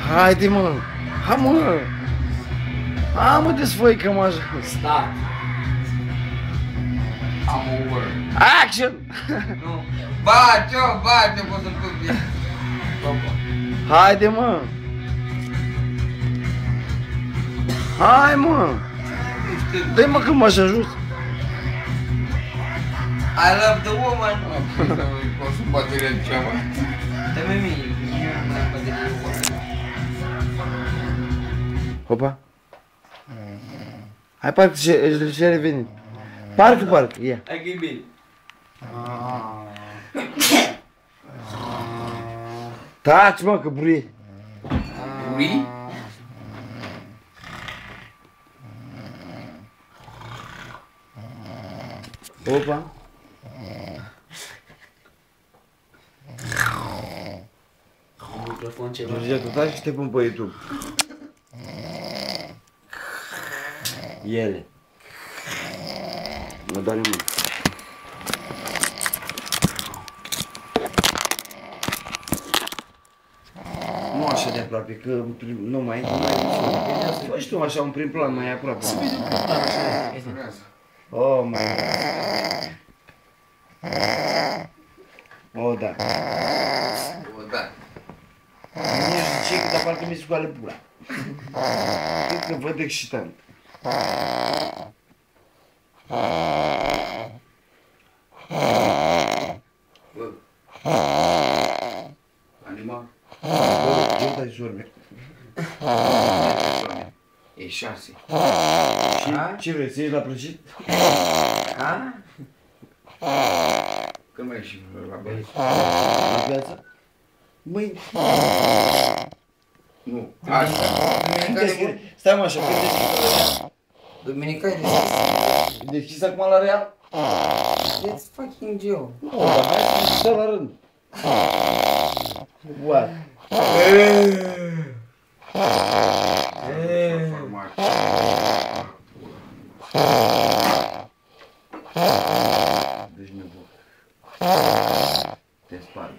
Haide, mă! Ha, mă! Ha, mă, desfăi că m-aș... Start. Am over. Action! Nu. Bate-o, pot să-l pun bine. Haide, mă! Hai, mă! Dă-i, mă, că m-aș ajut! I love the woman. Consum bateria de ceva. Dă-mi mie, eu nu mai am baterie. Opa! Hai, parcă și-a revenit. Parcă, ia. Hai că-i bine. Taci, mă, că burie. Uri? Opa! Microfon ceva. Georgia, tu taci și te pun pe YouTube. Ele. Mă doare mult. Nu așa de aproape, că nu mai faci tu așa un prim plan mai aproape. Oh, my God. Oh, da. Da. Nu știu ce, dar parcă mi se scoală pula. Cred că văd excitant. Bă. Animal. Bă, ce dai sorbe? E 6. Și ce vrei, să ieși la prăjit? A? Când mai ieșim la băieți? La piață? Mâine. Nu. Asta. Stai mă așa, când deschis? Duminica e deschis. Deschis acum la Real? It's fucking Joe. Nu, dar hai să stăm la rând. What? Deci mi-e bun. Te sparg.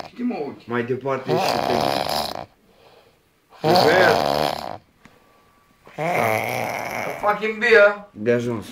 Știi mă ochi. Mai departe și te... Fucking beer. De ajuns.